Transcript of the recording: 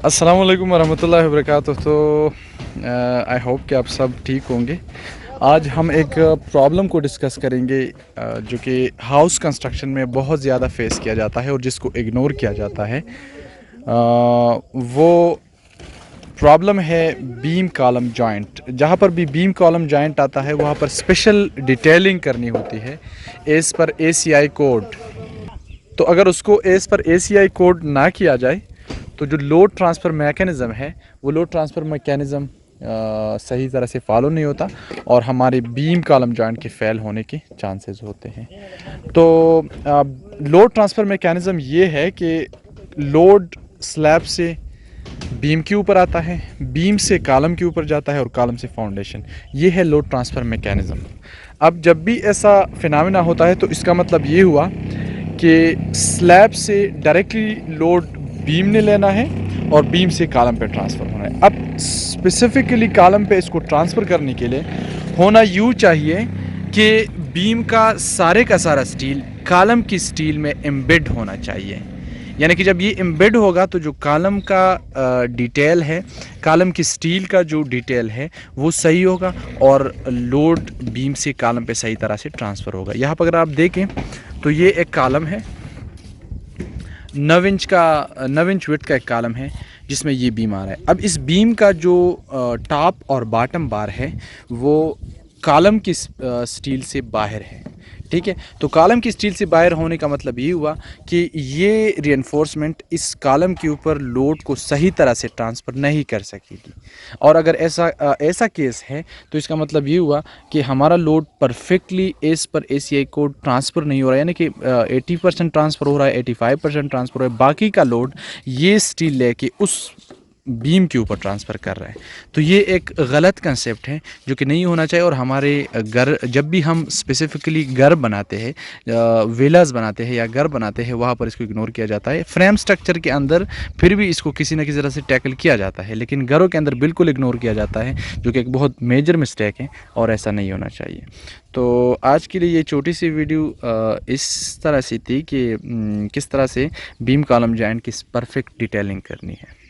अस्सलाम वालेकुम वरहमतुल्लाहि वबरकातुह। तो आई होप कि आप सब ठीक होंगे। आज हम एक प्रॉब्लम को डिस्कस करेंगे जो कि हाउस कंस्ट्रक्शन में बहुत ज़्यादा फेस किया जाता है और जिसको इग्नोर किया जाता है। वो प्रॉब्लम है बीम कॉलम जॉइंट। जहाँ पर भी बीम कॉलम जॉइंट आता है वहाँ पर स्पेशल डिटेलिंग करनी होती है एज़ पर ACI कोड। तो अगर उसको एज़ पर ACI कोड ना किया जाए तो जो लोड ट्रांसफ़र मैकेनिज़्म है वो लोड ट्रांसफ़र मैकेनिज़्म सही तरह से फॉलो नहीं होता और हमारे बीम कॉलम जॉइंट के फेल होने के चांसेस होते हैं। तो लोड ट्रांसफ़र मैकेनिज़्म ये है कि लोड स्लैब से बीम के ऊपर आता है, बीम से कॉलम के ऊपर जाता है और कॉलम से फाउंडेशन। ये है लोड ट्रांसफ़र मैकेनिज़्म। अब जब भी ऐसा फिनोमेना होता है तो इसका मतलब ये हुआ कि स्लैब से डायरेक्टली लोड बीम ने लेना है और बीम से कॉलम पे ट्रांसफ़र होना है। अब स्पेसिफिकली कॉलम पे इसको ट्रांसफ़र करने के लिए होना यूँ चाहिए कि बीम का सारा स्टील कॉलम की स्टील में एम्बेड होना चाहिए। यानी कि जब ये एम्बेड होगा तो जो कॉलम का डिटेल है, कॉलम की स्टील का जो डिटेल है वो सही होगा और लोड बीम से कॉलम पे सही तरह से ट्रांसफ़र होगा। यहाँ पर अगर आप देखें तो ये एक कॉलम है, 9 इंच विड्थ का एक कॉलम है जिसमें ये बीम आ रहा है। अब इस बीम का जो टॉप और बॉटम बार है वो कॉलम की स्टील से बाहर है। ठीक है, तो कॉलम की स्टील से बाहर होने का मतलब ये हुआ कि ये रिइंफोर्समेंट इस कॉलम के ऊपर लोड को सही तरह से ट्रांसफ़र नहीं कर सकेगी। और अगर ऐसा केस है तो इसका मतलब ये हुआ कि हमारा लोड परफेक्टली एज पर ACI कोड ट्रांसफ़र नहीं हो रहा है। यानी कि 80% ट्रांसफ़र हो रहा है, 85% ट्रांसफ़र हो रहा है, बाकी का लोड ये स्टील लेके उस बीम के ऊपर ट्रांसफ़र कर रहा है। तो ये एक गलत कंसेप्ट है जो कि नहीं होना चाहिए। और हमारे घर, जब भी हम स्पेसिफिकली घर बनाते हैं, विलास बनाते हैं या घर बनाते हैं, वहाँ पर इसको इग्नोर किया जाता है। फ्रेम स्ट्रक्चर के अंदर फिर भी इसको किसी न किसी तरह से टैकल किया जाता है, लेकिन घरों के अंदर बिल्कुल इग्नोर किया जाता है, जो कि एक बहुत मेजर मिस्टेक है और ऐसा नहीं होना चाहिए। तो आज के लिए ये छोटी सी वीडियो इस तरह से थी कि किस तरह से बीम कॉलम जॉइंट की परफेक्ट डिटेलिंग करनी है।